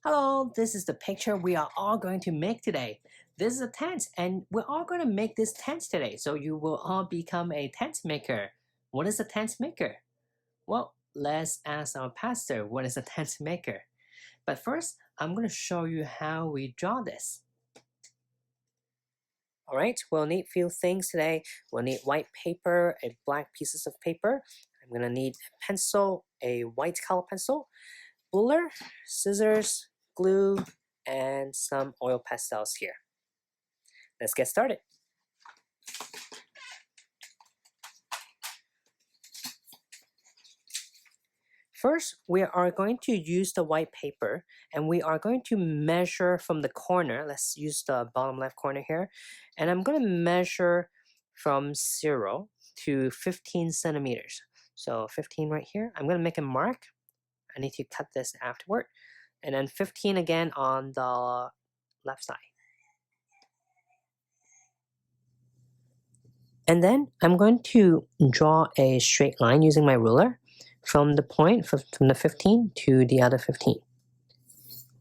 Hello, this is the picture we are all going to make today. This is a tent, and we're all going to make this tent today, so you will all become a tent maker. What is a tent maker? Well, let's ask our pastor what is a tent maker. But first, I'm going to show you how we draw this. Alright, we'll need a few things today. We'll need white paper, a black pieces of paper. I'm going to need a pencil, a white color pencil, ruler, scissors, glue, and some oil pastels here. Let's get started. First, we are going to use the white paper and we are going to measure from the corner. Let's use the bottom left corner here. And I'm going to measure from 0 to 15 centimeters. So 15 right here. I'm going to make a mark. I need to cut this afterward. And then 15 again on the left side. And then I'm going to draw a straight line using my ruler from the point from the 15 to the other 15.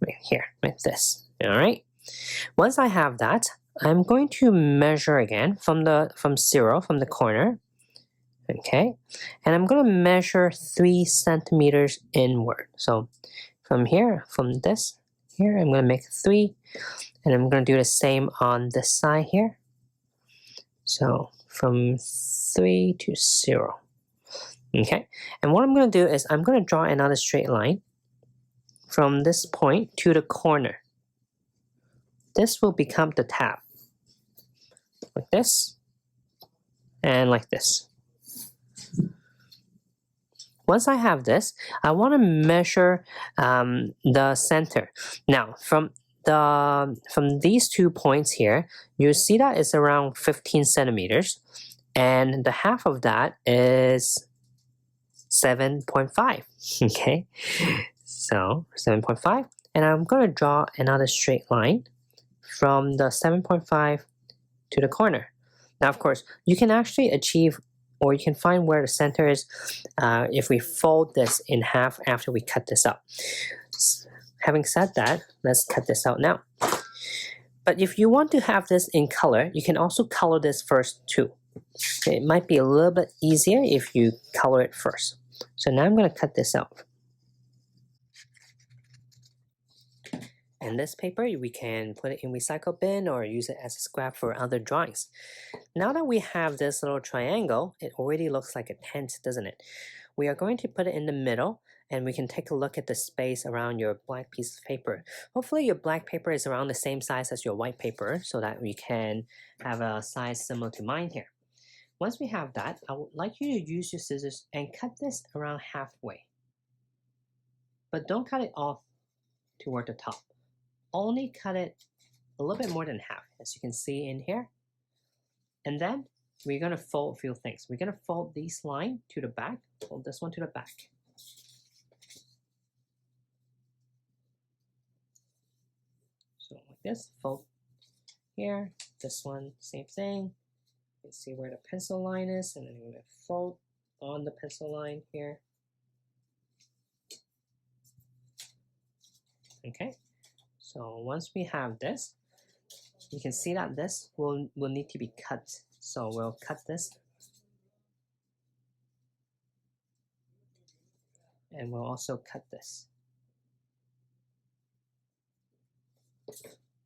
Right here, like this. Alright. Once I have that, I'm going to measure again from 0, from the corner. Okay. And I'm going to measure 3 centimeters inward. So from here, from this here, I'm going to make 3. And I'm going to do the same on this side here. So from 3 to 0. Okay, and what I'm going to do is I'm going to draw another straight line from this point to the corner. This will become the tap. Like this, and like this. Once I have this, I want to measure the center. Now, from these 2 points here, you see that it's around 15 centimeters, and the half of that is 7.5. Okay, so 7.5, and I'm going to draw another straight line from the 7.5 to the corner. Now, of course, you can actually achieve, or you can find where the center is if we fold this in half after we cut this up. Having said that, let's cut this out now. But if you want to have this in color, you can also color this first too. It might be a little bit easier if you color it first. So now I'm going to cut this out. And this paper, we can put it in recycle bin or use it as a scrap for other drawings. Now that we have this little triangle, it already looks like a tent, doesn't it? We are going to put it in the middle, and we can take a look at the space around your black piece of paper. Hopefully your black paper is around the same size as your white paper so that we can have a size similar to mine here. Once we have that, I would like you to use your scissors and cut this around halfway. But don't cut it off toward the top. Only cut it a little bit more than half, as you can see in here. And then we're going to fold a few things. We're going to fold this line to the back, fold this one to the back. So like this, fold here, this one, same thing. You can see where the pencil line is, and then you're going to fold on the pencil line here. Okay, so once we have this, you can see that this will need to be cut. So we'll cut this. And we'll also cut this.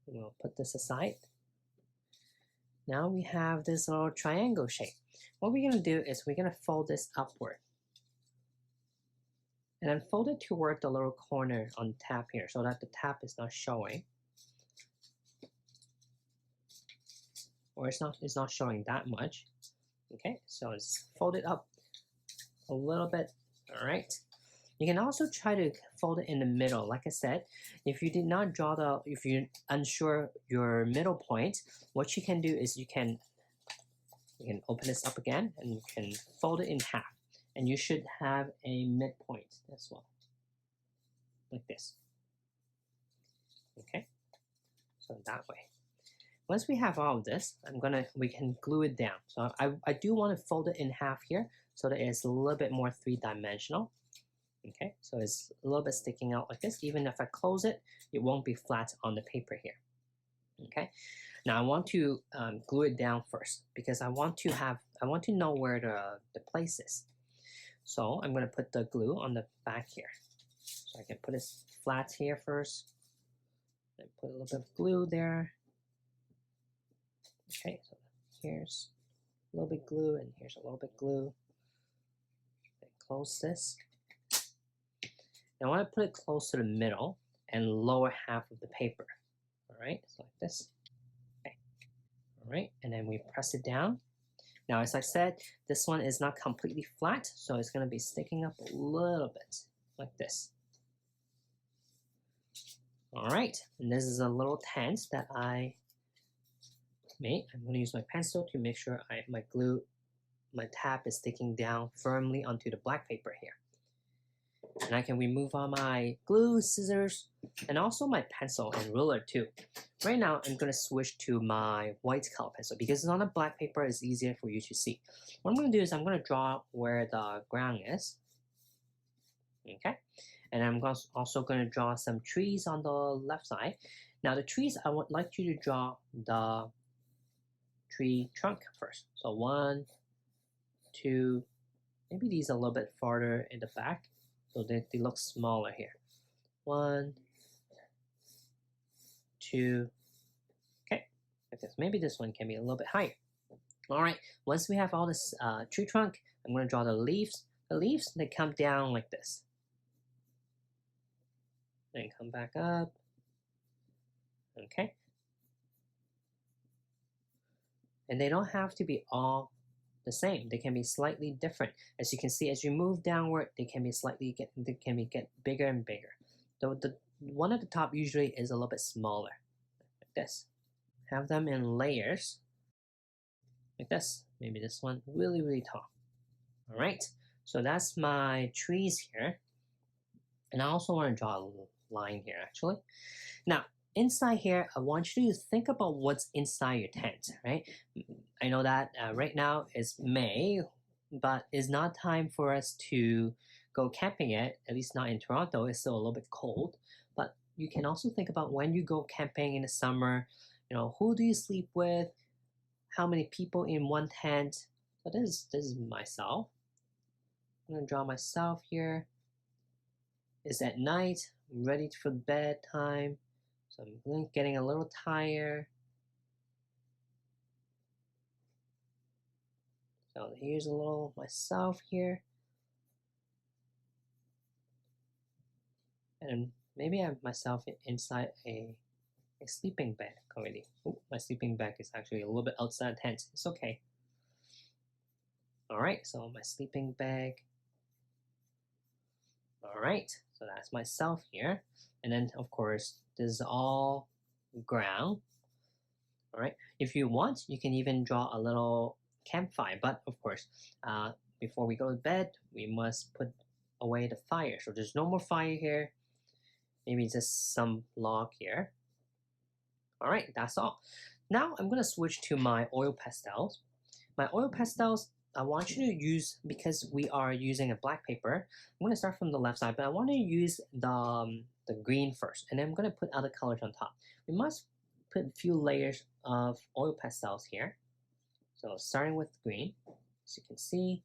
We'll put this aside. Now we have this little triangle shape. What we're going to do is we're going to fold this upward. And then fold it toward the little corner on the tab here so that the tab is not showing. Or it's not showing that much. Okay, so it's fold it up a little bit. All right. You can also try to fold it in the middle. Like I said, if you did not draw if you're unsure your middle point, what you can do is you can open this up again and you can fold it in half. And you should have a midpoint as well, like this. Okay, so that way. Once we have all of this, we can glue it down. So I do want to fold it in half here so that it's a little bit more 3-dimensional. Okay, so it's a little bit sticking out like this. Even if I close it, it won't be flat on the paper here. Okay, now I want to glue it down first because I want to know where the place is. So I'm going to put the glue on the back here. So I can put it flat here first. Then put a little bit of glue there. Okay, so here's a little bit glue and here's a little bit glue. Then close this. Now I want to put it close to the middle and lower half of the paper. All right, so like this. Okay. All right, and then we press it down. Now, as I said, this one is not completely flat, so it's going to be sticking up a little bit like this. All right, and this is a little tent that I made. I'm going to use my pencil to make sure my tab is sticking down firmly onto the black paper here. And I can remove all my glue, scissors, and also my pencil and ruler too. Right now, I'm going to switch to my white color pencil because it's on a black paper, it's easier for you to see. What I'm going to do is I'm going to draw where the ground is. Okay, and I'm also going to draw some trees on the left side. Now the trees, I would like you to draw the tree trunk first. So 1, 2, maybe these a little bit farther in the back. So they look smaller here. 1, 2, okay. Maybe this one can be a little bit higher. All right, once we have all this tree trunk, I'm going to draw the leaves. The leaves, they come down like this. Then come back up. Okay. And they don't have to be all the same. They can be slightly different. As you can see, as you move downward, they can be get bigger and bigger. The one at the top usually is a little bit smaller, like this. Have them in layers, like this. Maybe this one really, really tall. All right, so that's my trees here. And I also want to draw a line here, actually. Now, inside here, I want you to think about what's inside your tent, right? I know that right now is May, but it's not time for us to go camping yet, at least not in Toronto. It's still a little bit cold. But you can also think about when you go camping in the summer, who do you sleep with? How many people in one tent? So this is myself. I'm going to draw myself here. It's at night, I'm ready for bedtime. So I'm getting a little tired. So here's a little myself here. And maybe I have myself inside a sleeping bag already. Ooh, my sleeping bag is actually a little bit outside the tent. It's okay. All right, so my sleeping bag. All right, so that's myself here. And then, of course, this is all ground. All right, if you want, you can even draw a little campfire. But, of course, before we go to bed, we must put away the fire. So there's no more fire here. Maybe just some log here. All right, that's all. Now I'm going to switch to my oil pastels. My oil pastels, I want you to use, because we are using a black paper, I'm going to start from the left side, but I want to use the green first, and then I'm going to put other colors on top. We must put a few layers of oil pastels here. So starting with green, as you can see.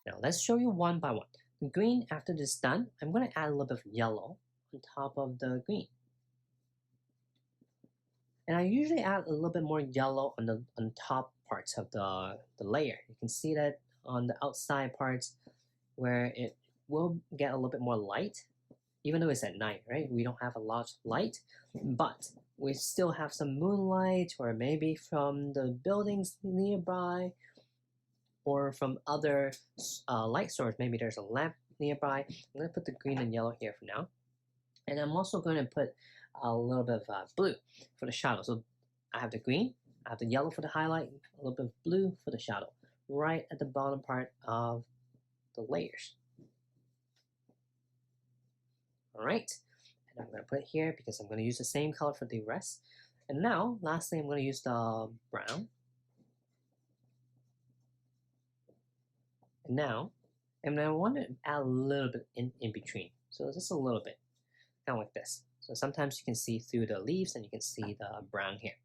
Now let's show you one by one. The green, after this is done, I'm going to add a little bit of yellow on top of the green. And I usually add a little bit more yellow on the top parts of the layer. You can see that on the outside parts where it will get a little bit more light, even though it's at night, right? We don't have a lot of light, but we still have some moonlight, or maybe from the buildings nearby, or from other light source. Maybe there's a lamp nearby. I'm going to put the green and yellow here for now. And I'm also going to put a little bit of blue for the shadow. So I have the green, I have the yellow for the highlight, a little bit of blue for the shadow, right at the bottom part of the layers. All right, and I'm going to put it here because I'm going to use the same color for the rest. And now, lastly, I'm going to use the brown. And now, And I want to add a little bit in between. So just a little bit, kind of like this. So sometimes you can see through the leaves and you can see the brown here.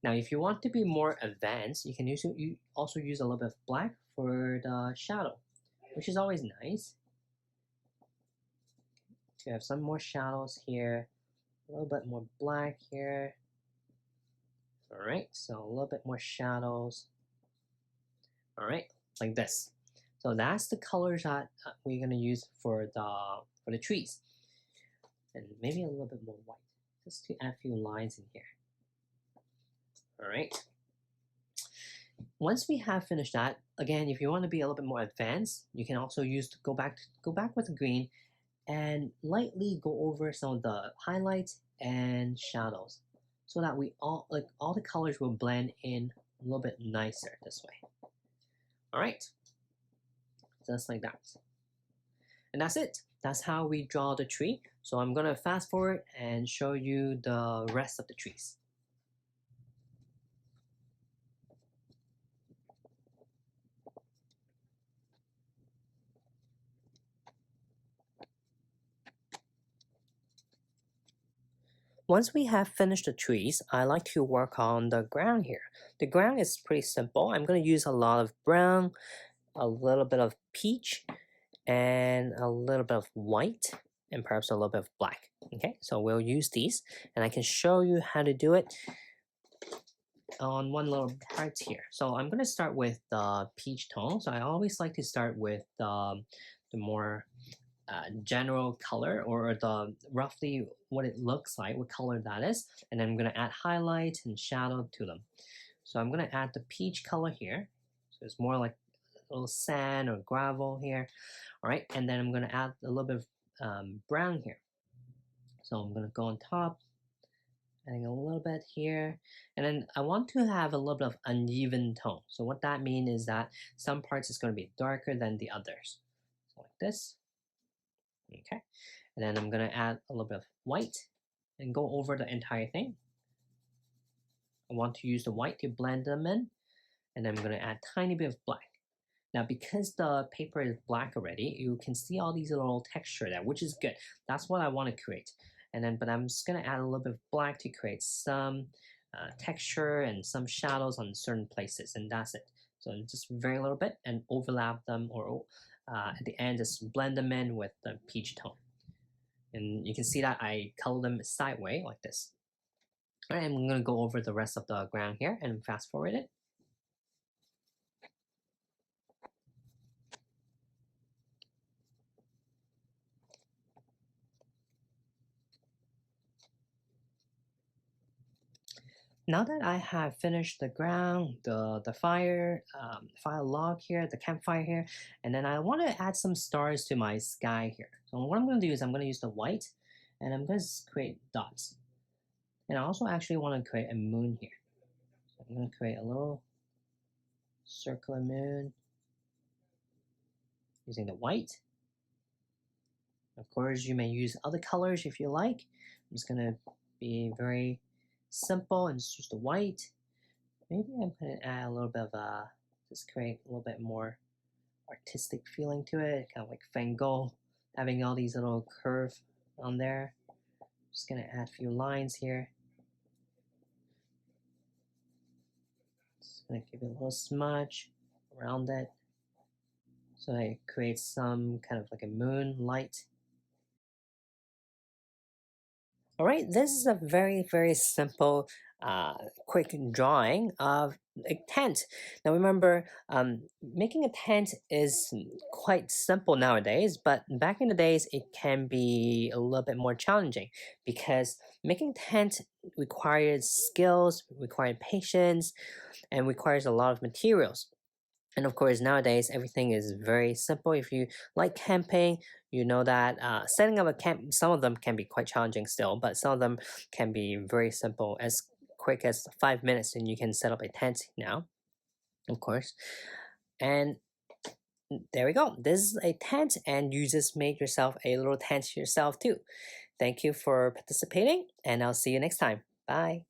Now, if you want to be more advanced, you can also use a little bit of black for the shadow, which is always nice. To have some more shadows here, a little bit more black here. All right, so a little bit more shadows. All right, like this. So that's the colors that we're gonna use for the trees, and maybe a little bit more white, just to add a few lines in here. All right. Once we have finished that, again, if you want to be a little bit more advanced, you can also go back with the green and lightly go over some of the highlights and shadows, so that all the colors will blend in a little bit nicer this way. All right, just like that. And that's it. That's how we draw the tree. So I'm gonna fast forward and show you the rest of the trees. Once we have finished the trees, I like to work on the ground here. The ground is pretty simple. I'm going to use a lot of brown, a little bit of peach, and a little bit of white, and perhaps a little bit of black. Okay, so we'll use these, and I can show you how to do it on one little part here. So I'm going to start with the peach tone. So I always like to start with the more general color, or the roughly what it looks like, what color that is, and then I'm going to add highlight and shadow to them. So I'm going to add the peach color here, so it's more like a little sand or gravel here. All right, and then I'm going to add a little bit of brown here. So I'm going to go on top, adding a little bit here, and then I want to have a little bit of uneven tone. So what that means is that some parts is going to be darker than the others, so like this. Okay, and then I'm gonna add a little bit of white and go over the entire thing. I want to use the white to blend them in, and I'm gonna add a tiny bit of black. Now, because the paper is black already, you can see all these little texture there, which is good. That's what I want to create. And then, but I'm just gonna add a little bit of black to create some texture and some shadows on certain places, and that's it. So just very little bit and overlap them, or at the end, just blend them in with the peach tone. And you can see that I color them sideways like this. All right, I'm gonna go over the rest of the ground here and fast forward it. Now that I have finished the ground, the fire log here, the campfire here, and then I want to add some stars to my sky here. So what I'm going to do is I'm going to use the white, and I'm going to create dots. And I also actually want to create a moon here. So I'm going to create a little circular moon using the white. Of course, you may use other colors if you like. I'm just going to be very simple and it's just the white. Maybe I'm going to add a little bit of just create a little bit more artistic feeling to it, kind of like Van Gogh, having all these little curve on there. Just going to add a few lines here. Just going to give it a little smudge around it, so it creates some kind of like a moonlight. All right, this is a very simple, quick drawing of a tent. Now remember, making a tent is quite simple nowadays, but back in the days it can be a little bit more challenging, because making tent requires skills, requires patience, and requires a lot of materials. And of course, nowadays everything is very simple. If you like camping, you know that setting up a camp, some of them can be quite challenging still, but some of them can be very simple, as quick as 5 minutes, and you can set up a tent now, of course. And there we go. This is a tent, and you just made yourself a little tent yourself too. Thank you for participating, and I'll see you next time. Bye.